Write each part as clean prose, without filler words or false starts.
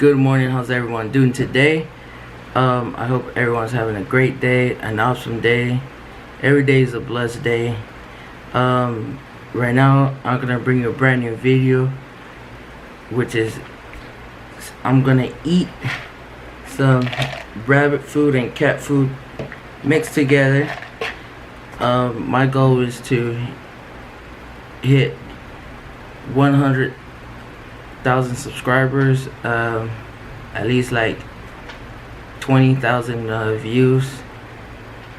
Good morning. How's everyone doing today? I hope everyone's having a great day, an awesome day. Every day is a blessed day. Right now, I'm gonna bring you a brand new video, which is I'm gonna eat some rabbit food and cat food mixed together. My goal is to hit 100,000 subscribers, at least like 20,000 views,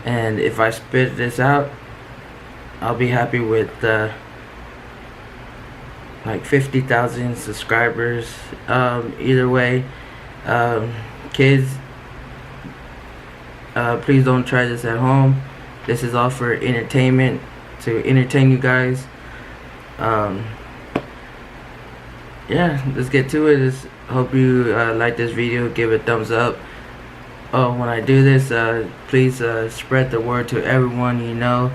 and if I spit this out, I'll be happy with like 50,000 subscribers. Either way, kids, please don't try this at home. This is all for entertainment, to entertain you guys. Yeah, let's get to it. Hope you like this video. Give it a thumbs up. Oh, when I do this, please spread the word to everyone you know.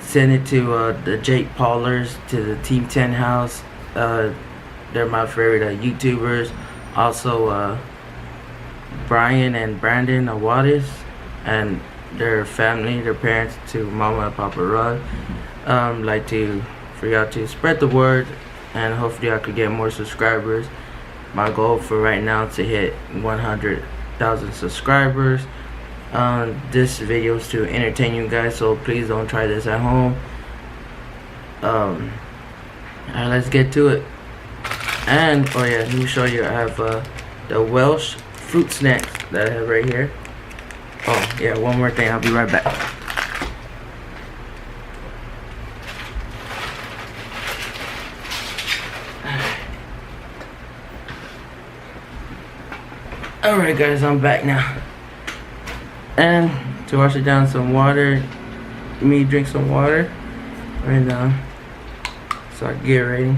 Send it to the Jake Paulers, to the Team 10 house. They're my favorite YouTubers. Also, Brian and Brandon Waters and their family, their parents, to Mama and Papa Rod. Like for y'all to spread the word, and hopefully I could get more subscribers. My goal for right now is to hit 100,000 subscribers. This video is to entertain you guys, so please don't try this at home. Alright, let's get to it. And oh yeah, let me show you. I have the Welsh fruit snacks that I have right here. Oh yeah, one more thing, I'll be right back. Alright guys, I'm back now. And to wash it down, some water. Let me drink some water right now, so I can get ready,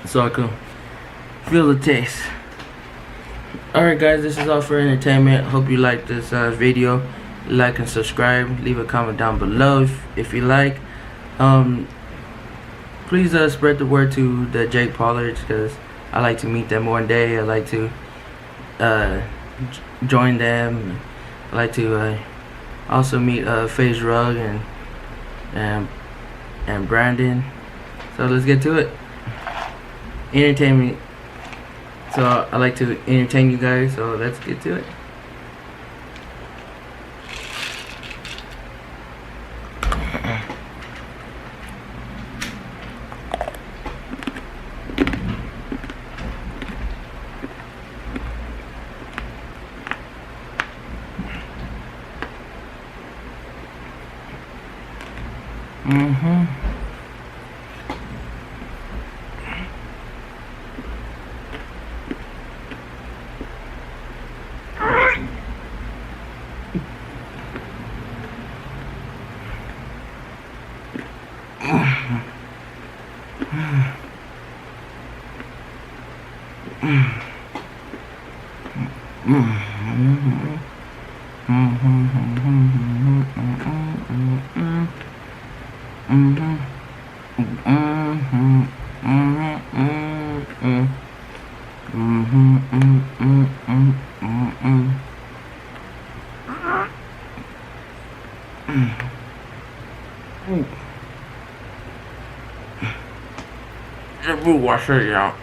so I can feel the taste. Alright guys, this is all for entertainment. Hope you like this video. Like and subscribe. Leave a comment down below if you like. Please spread the word to the Jake Pollards, because I like to meet them one day. I like to join them. I like to also meet FaZe Rug and Brandon. So let's get to it. Entertainment. So I like to entertain you guys, so let's get to it. Let me wash it out.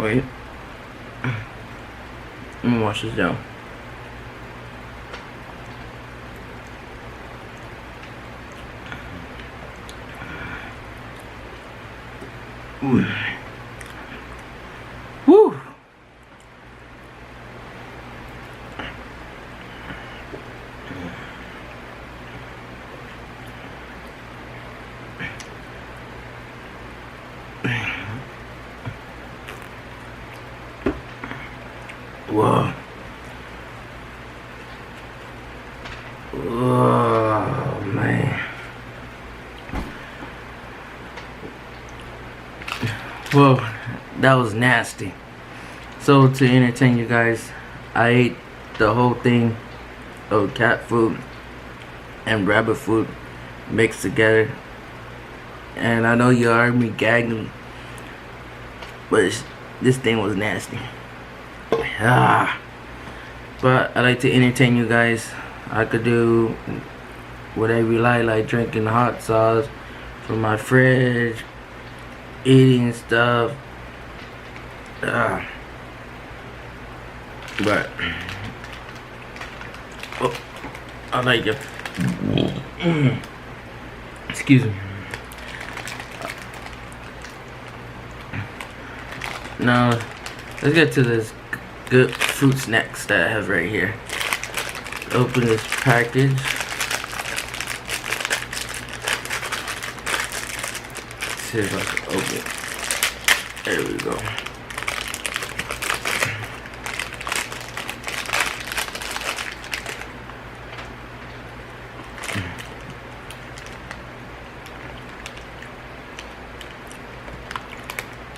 Wait. Let me wash this down. Ooh. Woo! Whoa. Oh, man. Whoa, that was nasty. So, to entertain you guys, I ate the whole thing of cat food and rabbit food mixed together. And I know you heard me gagging, but this thing was nasty. But I like to entertain you guys. I could do whatever you like drinking hot sauce from my fridge, eating stuff. But oh, I like it. Excuse me. Now let's get to this good fruit snacks that I have right here. Open this package. Let's see if I can open it. There we go.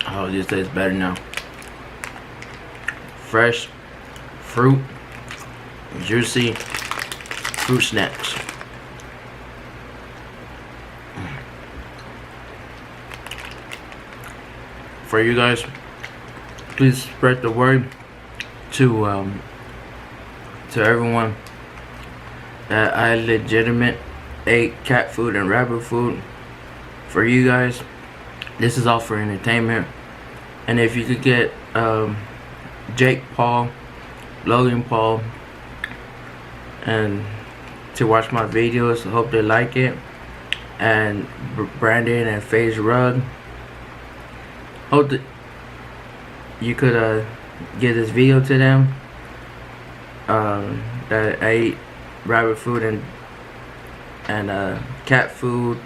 Oh, this tastes better now. Fresh fruit, juicy fruit snacks. For you guys, please spread the word to everyone that I legitimate ate cat food and rabbit food. For you guys, this is all for entertainment. And if you could get Jake Paul, Logan Paul, and to watch my videos, I hope they like it. And Brandon and FaZe Rug, hope that you could give this video to them. That I ate rabbit food and cat food.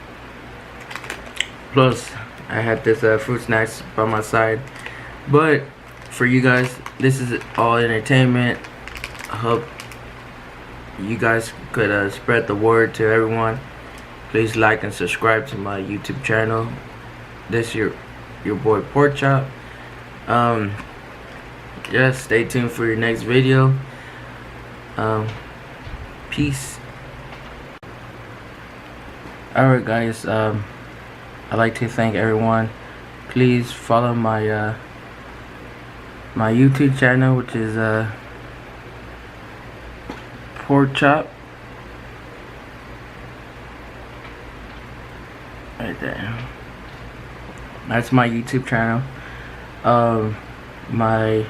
Plus, I had this fruit snacks by my side. But for you guys, this is all entertainment. I hope you guys could spread the word to everyone. Please like and subscribe to my YouTube channel. This your boy Pork Chop. Yeah, stay tuned for your next video. Peace. Alright guys, I'd like to thank everyone. Please follow my my YouTube channel, which is Pork Chop. Right there. That's my YouTube channel. My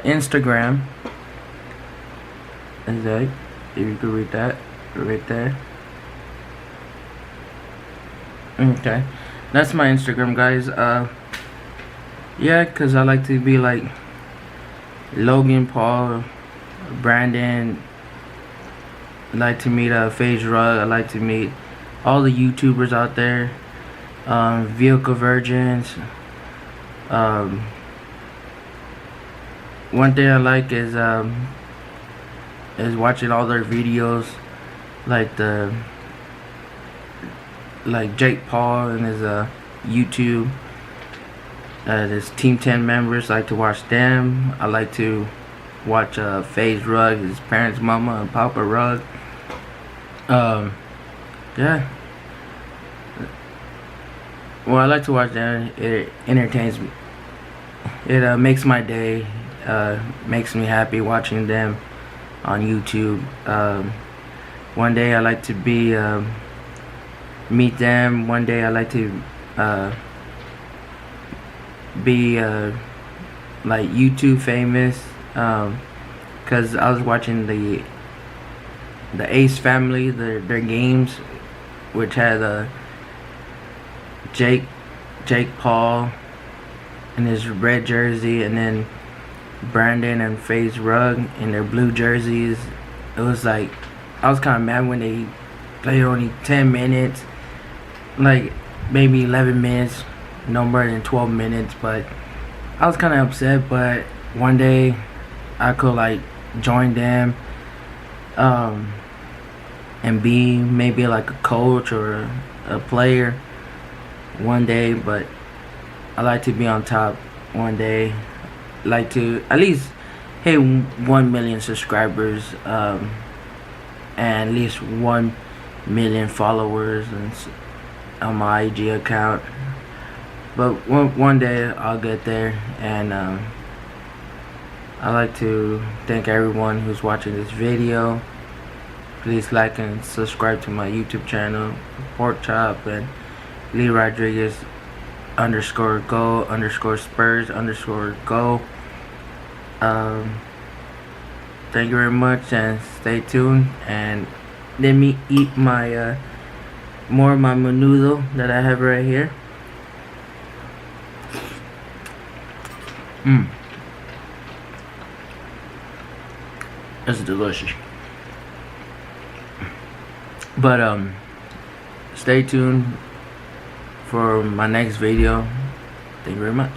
Instagram is that, if you could read that right there. Okay, that's my Instagram, guys. Yeah, cause I like to be like Logan Paul, Brandon. I like to meet FaZe Rug. I like to meet all the YouTubers out there. Vehicle Virgins. One thing I like is watching all their videos, like Jake Paul and his YouTube. His Team 10 members, I like to watch them. I like to watch FaZe Rug, his parents, Mama and Papa Rug. Yeah. Well, I like to watch them. It entertains me. It makes my day. Makes me happy watching them on YouTube. One day I like to be meet them. One day I like to be like YouTube famous, because I was watching the Ace family, their games, which had Jake Paul in his red jersey, and then Brandon and FaZe Rug in their blue jerseys. It was like, I was kind of mad when they played only 10 minutes, like maybe 11 minutes, no more than 12 minutes, but I was kind of upset. But one day I could like join them, and be maybe like a coach or a player one day. But I like to be on top one day. Like to at least hit 1 million subscribers, and at least 1 million followers on my IG account. But one day I'll get there. And I'd like to thank everyone who's watching this video. Please like and subscribe to my YouTube channel, Pork Chop, and Lee Rodriguez _go _Spurs _go. Thank you very much, and stay tuned. And let me eat my more of my menudo that I have right here. That's delicious. But stay tuned for my next video. Thank you very much.